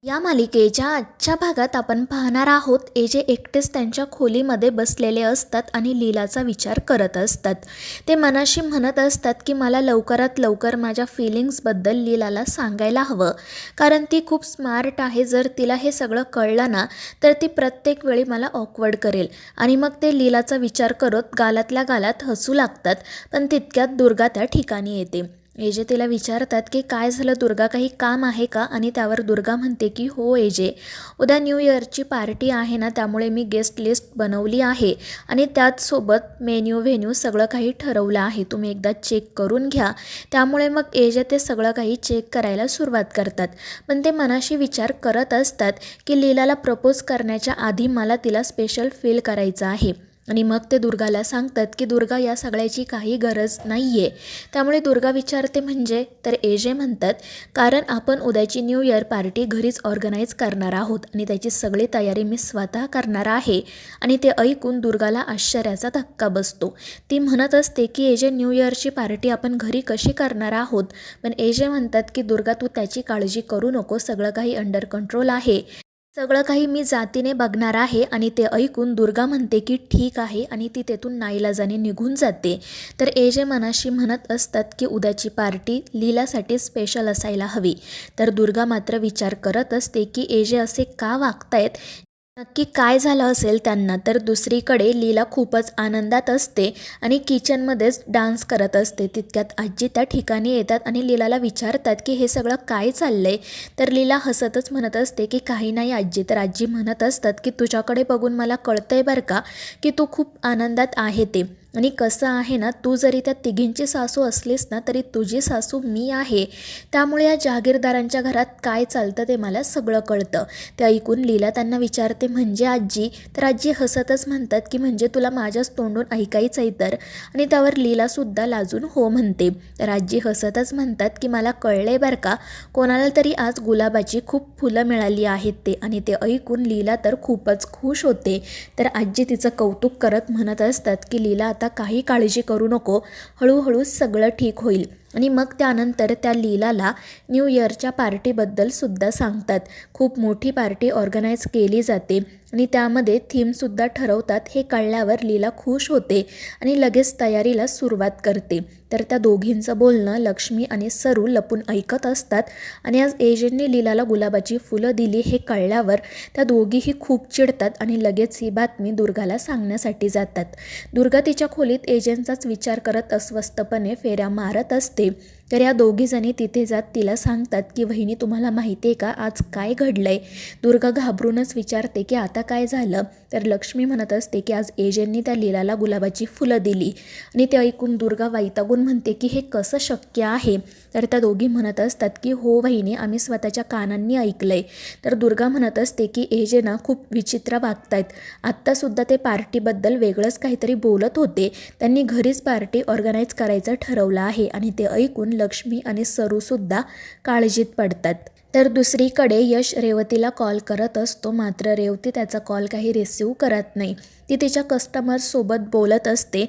या मालिकेच्या आजच्या भागात आपण पाहणार आहोत एजे एकटेच त्यांच्या खोलीमध्ये बसलेले असतात आणि लीलाचा विचार करत असतात. ते मनाशी म्हणत असतात की मला लवकरात लवकर माझ्या फिलिंग्सबद्दल लीलाला सांगायला हवं, कारण ती खूप स्मार्ट आहे. जर तिला हे सगळं कळलं ना तर ती प्रत्येक वेळी मला ऑकवर्ड करेल. आणि मग ते लीलाचा विचार करत गालातल्या गालात हसू लागतात. पण तितक्यात दुर्गा त्या ठिकाणी येते. एजे तिला विचारतात की काय झालं दुर्गा, काही काम आहे का? आणि त्यावर दुर्गा म्हणते की हो एजे, उद्या न्यू इयरची पार्टी आहे ना, त्यामुळे मी गेस्ट लिस्ट बनवली आहे आणि त्याचसोबत मेन्यू व्हेन्यू सगळं काही ठरवलं आहे. तुम्ही एकदा चेक करून घ्या. त्यामुळे मग एजे ते सगळं काही चेक करायला सुरुवात करतात. पण ते मनाशी विचार करत असतात की लीलाला प्रपोज करण्याच्या आधी मला तिला स्पेशल फील करायचं आहे. आणि मग ते दुर्गाला सांगतात की दुर्गा, या सगळ्याची काही गरज नाही आहे. त्यामुळे दुर्गा विचारते म्हणजे? तर एजे म्हणतात कारण आपण उद्याची न्यू इयर पार्टी घरीच ऑर्गनाईज करणार आहोत आणि त्याची सगळी तयारी मी स्वतः करणार आहे. आणि ते ऐकून दुर्गाला आश्चर्याचा धक्का बसतो. ती म्हणत असते की एजे, न्यू इयरची पार्टी आपण घरी कशी करणार आहोत? पण एजे म्हणतात की दुर्गा, तू त्याची काळजी करू नको, सगळं काही अंडर कंट्रोल आहे, सगळं काही मी जातीने बघणार आहे. आणि ते ऐकून दुर्गा म्हणते की ठीक आहे आणि ती तेथून नाईलाजाने निघून जाते. तर एजे मनाशी म्हणत असतात की उद्याची पार्टी लीलासाठी स्पेशल असायला हवी. तर दुर्गा मात्र विचार करत असते की एजे असे का वागतायत, नक्की काय झालं असेल त्यांना. तर दुसरीकडे लीला खूपच आनंदात असते आणि किचनमध्येच डान्स करत असते. तितक्यात आजी त्या ठिकाणी येतात आणि लीलाला विचारतात की हे सगळं काय चाललंय? तर लीला हसतच म्हणत असते की काही नाही आजी. तर आजी म्हणत असतात की तुझ्याकडे बघून मला कळतंय बरं का की तू खूप आनंदात आहे ते. आणि कसं आहे ना, तू जरी त्या तिघींची सासू असलीस ना तरी तुझी सासू मी आहे. त्यामुळे या जहागीरदारांच्या घरात काय चालतं ते मला सगळं कळतं. ते ऐकून लीला त्यांना विचारते म्हणजे आजी? तर आजी हसतच म्हणतात की म्हणजे तुला माझ्याच तोंडून ऐकायचं आहे तर? आणि त्यावर लीलासुद्धा लाजून हो म्हणते. तर आजी हसतच म्हणतात की मला कळलंय बरं का, कोणाला तरी आज गुलाबाची खूप फुलं मिळाली आहेत ते. आणि ते ऐकून लीला तर खूपच खुश होते. तर आजी तिचं कौतुक करत म्हणत असतात की लीला, आता काही काळजी करू नको, हळूहळू सगळं ठीक होईल. आणि मग त्यानंतर त्या लीलाला न्यू इयरच्या पार्टीबद्दल सुद्धा सांगतात. खूप मोठी पार्टी ऑर्गनाईज केली जाते आणि त्यामध्ये थीमसुद्धा ठरवतात. हे कळल्यावर लीला खुश होते आणि लगेच तयारीला सुरुवात करते. तर त्या दोघींचं बोलणं लक्ष्मी आणि सरू लपून ऐकत असतात. आणि आज एजंटने लीलाला गुलाबाची फुलं दिली हे कळल्यावर त्या दोघीही खूप चिडतात आणि लगेच ही बातमी दुर्गाला सांगण्यासाठी जातात. दुर्गा तिच्या खोलीत एजंटचाच विचार करत अस्वस्थपणे फेऱ्या मारत असते. तर या दोघीजणी तिथे जात तिला सांगतात की वहिनी, तुम्हाला माहिती आहे का आज काय घडलंय? दुर्गा घाबरूनच विचारते की आता काय झालं? तर लक्ष्मी म्हणत असते की आज एजंटनी त्या लीलाला गुलाबाची फुलं दिली. आणि ते ऐकून दुर्गा वैतागून म्हणते की हे कसं शक्य आहे? तर त्या दोघी म्हणत असतात की हो वहिनी, आम्ही स्वतःच्या कानांनी ऐकलंय. तर दुर्गा म्हणत असते की एजे ना खूप विचित्र वागतायत. आत्तासुद्धा ते पार्टीबद्दल वेगळंच काहीतरी बोलत होते. त्यांनी घरीच पार्टी ऑर्गनाईज करायचं ठरवलं आहे. आणि ते ऐकून लक्ष्मी आणि सरूसुद्धा काळजीत पडतात. तर दुसरीकडे यश रेवतीला कॉल करत असतो, मात्र रेवती त्याचा कॉल काही रिसीव करत नाही. ती तिच्या कस्टमर्ससोबत बोलत असते,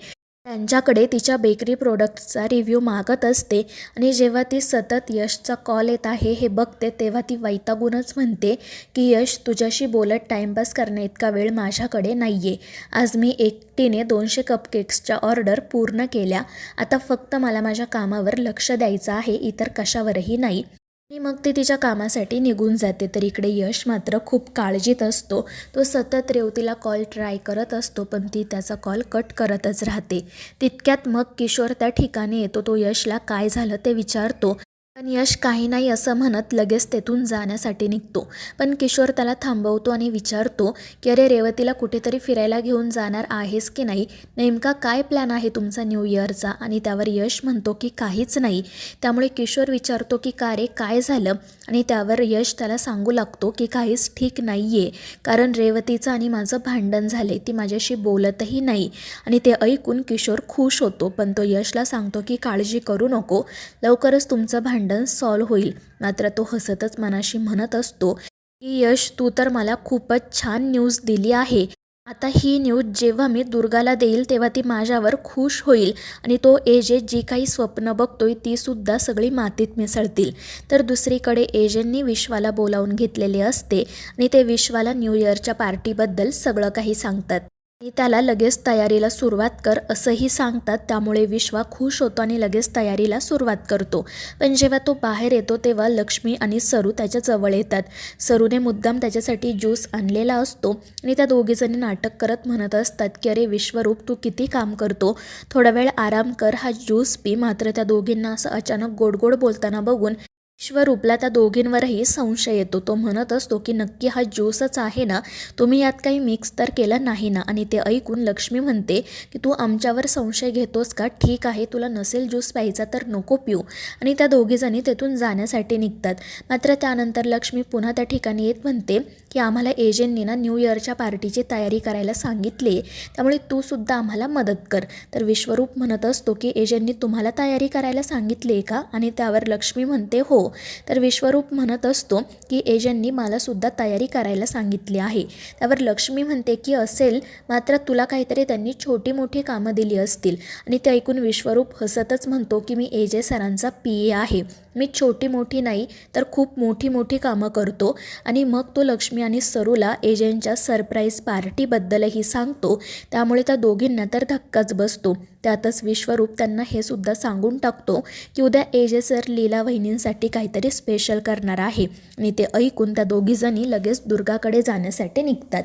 त्यांच्याकडे तिच्या बेकरी प्रोडक्ट्सचा रिव्ह्यू मागत असते. आणि जेव्हा ती सतत यशचा कॉल येत आहे हे बघते तेव्हा ती वैतागूनच म्हणते की यश, तुझ्याशी बोलत टाईमपास करण्या इतका वेळ माझ्याकडे नाही आहे. आज मी एकटीने 200 कपकेक्सच्या ऑर्डर पूर्ण केल्या. आता फक्त मला माझ्या कामावर लक्ष द्यायचं आहे, इतर कशावरही नाही. आणि मग ती तिच्या कामासाठी निघून जाते. तर इकडे यश मात्र खूप काळजीत असतो. तो सतत रेवतीला कॉल ट्राय करत असतो पण ती त्याचा कॉल कट करतच राहते. तितक्यात मग किशोर त्या ठिकाणी येतो. तो यशला काय झालं ते विचारतो. पण यश काही नाही असं म्हणत लगेच तेथून जाण्यासाठी निघतो. पण किशोर त्याला थांबवतो आणि विचारतो की अरे रेवतीला कुठेतरी फिरायला घेऊन जाणार आहेस की नाही? नेमका काय प्लॅन आहे तुमचा न्यू इयरचा? आणि त्यावर यश म्हणतो की काहीच नाही. त्यामुळे किशोर विचारतो की का रे, काय झालं? आणि त्यावर यश त्याला सांगू लागतो की काहीच ठीक नाही आहे, कारण रेवतीचं आणि माझं भांडण झाले, ती माझ्याशी बोलतही नाही. आणि ते ऐकून किशोर खुश होतो. पण तो यशला सांगतो की काळजी करू नको, लवकरच तुमचं भांडण सॉल्व्ह होईल. मात्र तो हसतच मनाशी म्हणत असतो की यश, तू तर मला खूपच छान न्यूज दिली आहे. आता ही न्यूज जेव्हा मी दुर्गाला देईल तेव्हा ती माझ्यावर खुश होईल आणि तो एजे जी काही स्वप्न बघतोय ती सुद्धा सगळी मातीत मिसळतील. तर दुसरीकडे एजेंनी विश्वाला बोलावून घेतलेले असते आणि ते विश्वाला न्यू इयरच्या पार्टीबद्दल सगळं काही सांगतात आणि त्याला लगेच तयारीला सुरुवात कर असंही सांगतात. त्यामुळे विश्वा खुश होतो आणि लगेच तयारीला सुरुवात करतो. पण जेव्हा तो बाहेर येतो तेव्हा लक्ष्मी आणि सरू त्याच्या जवळ येतात. सरूने मुद्दाम त्याच्यासाठी ज्यूस आणलेला असतो आणि त्या दोघीजणी नाटक करत म्हणत असतात की अरे विश्वरूप तू किती काम करतो, थोडा वेळ आराम कर, हा ज्यूस पी. मात्र त्या दोघींना असं अचानक गोड गोड बोलताना बघून विश्वरूपला त्या दोघींवरही संशय येतो. तो म्हणत असतो की नक्की हा ज्यूसच आहे ना, तुम्ही यात काही मिक्स तर केलं नाही ना. आणि ते ऐकून लक्ष्मी म्हणते की तू आमच्यावर संशय घेतोस का, ठीक आहे तुला नसेल ज्यूस प्यायचा तर नको पिऊ. आणि त्या दोघीजणी तेथून जाण्यासाठी निघतात. मात्र त्यानंतर लक्ष्मी पुन्हा त्या ठिकाणी येत म्हणते की आम्हाला एजंटनी ना न्यू इयरच्या पार्टीची तयारी करायला सांगितली, त्यामुळे तू सुद्धा आम्हाला मदत कर. तर विश्वरूप म्हणत असतो की एजंटनी तुम्हाला तयारी करायला सांगितली आहे का. आणि त्यावर लक्ष्मी म्हणते हो. तर विश्वरूप म्हणत असतो की एजंटनी मला सुद्धा तयारी करायला सांगितली आहे. त्यावर लक्ष्मी म्हणते की असेल, मात्र तुला काहीतरी त्यांनी छोटी मोठी कामं दिली असतील. आणि ते ऐकून विश्वरूप हसतच म्हणतो की मी एजे सरांचा PA आहे, मी छोटी मोठी नाही तर खूप मोठी मोठी कामं करतो. आणि मग तो लक्ष्मी आणि सरूला एजंटच्या सरप्राईज पार्टीबद्दलही सांगतो. त्यामुळे त्या दोघींना तर धक्काच बसतो. त्यातच विश्वरूप त्यांना हे सुद्धा सांगून टाकतो की उद्या एजे सर लीला वहिनींसाठी काहीतरी स्पेशल करणार आहे. आणि ते ऐकून त्या दोघीजणी लगेच दुर्गाकडे जाण्यासाठी निघतात.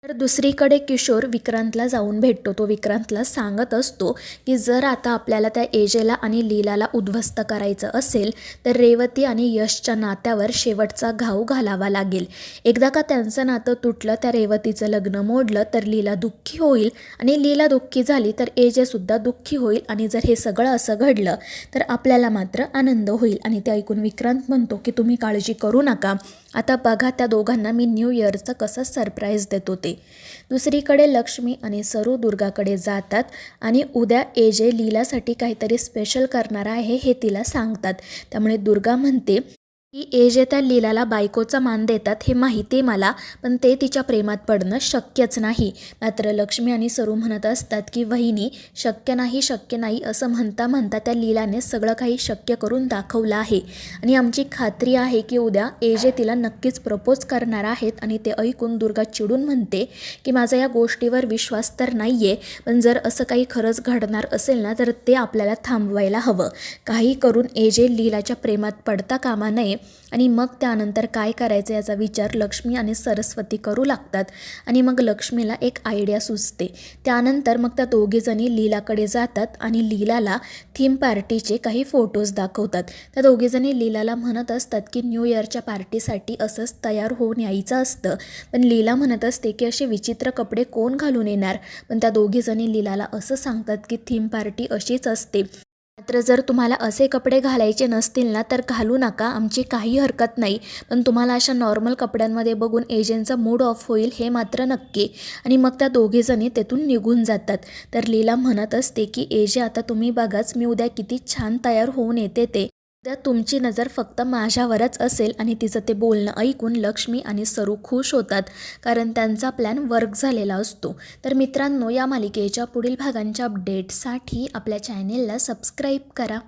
तर दुसरीकडे किशोर विक्रांतला जाऊन भेटतो. तो विक्रांतला सांगत असतो की जर आता आपल्याला त्या एजेला आणि लीलाला उद्ध्वस्त करायचं असेल तर रेवती आणि यशच्या नात्यावर शेवटचा घाव घालावा लागेल. एकदा का त्यांचं नातं तुटलं, त्या रेवतीचं लग्न मोडलं तर लीला दुःखी होईल आणि लीला दुःखी झाली तर एजेसुद्धा दुःखी होईल. आणि जर हे सगळं असं घडलं तर आपल्याला मात्र आनंद होईल. आणि ते ऐकून विक्रांत म्हणतो की तुम्ही काळजी करू नका, आता बघा त्या दोघांना मी न्यू इयरचं कसं सरप्राईज देतो ते. दुसरीकडे लक्ष्मी आणि सरू दुर्गाकडे जातात आणि उद्या एजे लीलासाठी काहीतरी स्पेशल करणार आहे हे तिला सांगतात. त्यामुळे दुर्गा म्हणते की एजे त्या लीलाला बायकोचा मान देतात हे माहिती मला, पण ते तिच्या प्रेमात पडणं शक्यच नाही. मात्र लक्ष्मी आणि सरू म्हणत असतात की वहिनी शक्य नाही शक्य नाही असं म्हणता म्हणता त्या लीलाने सगळं काही शक्य करून दाखवलं आहे. आणि आमची खात्री आहे की उद्या एजे तिला नक्कीच प्रपोज करणार आहेत. आणि ते ऐकून दुर्गा चिडून म्हणते की माझा या गोष्टीवर विश्वास तर नाही आहे, पण जर असं काही खरंच घडणार असेल ना तर ते आपल्याला थांबवायला हवं. काही करून एजे लीलाच्या प्रेमात पडता कामा नये. आणि मग त्यानंतर काय करायचं याचा विचार लक्ष्मी आणि सरस्वती करू लागतात. आणि मग लक्ष्मीला एक आयडिया सुचते. त्यानंतर मग त्या दोघीजणी लीलाकडे जातात आणि लीलाला थीम पार्टीचे काही फोटोज दाखवतात. त्या दोघीजणी लीलाला म्हणत असतात की न्यू इयरच्या पार्टीसाठी असंच तयार होऊन यायचं असतं. पण लीला म्हणत असते की असे विचित्र कपडे कोण घालून येणार. पण त्या दोघीजणी लीलाला असं सांगतात की थीम पार्टी अशीच असते, मात्र जर तुम्हाला असे कपडे घालायचे नसतील ना तर घालू नका, आमची काही हरकत नाही. पण तुम्हाला अशा नॉर्मल कपड्यांमध्ये बघून एजेंटचा मूड ऑफ होईल हे मात्र नक्की. आणि मग त्या दोघीजणी तेथून निघून जातात. तर लीला म्हणत असते की एजे आता तुम्ही बघाच मी उद्या किती छान तयार होऊन येते ते, उद्या तुमची नजर फक्त माझ्यावरच असेल. आणि तिचं ते बोलणं ऐकून लक्ष्मी आणि सरू खुश होतात, कारण त्यांचा प्लॅन वर्क झालेला असतो. तर मित्रांनो, या मालिकेच्या पुढील भागांच्या अपडेट्ससाठी आपल्या चॅनेलला सबस्क्राईब करा.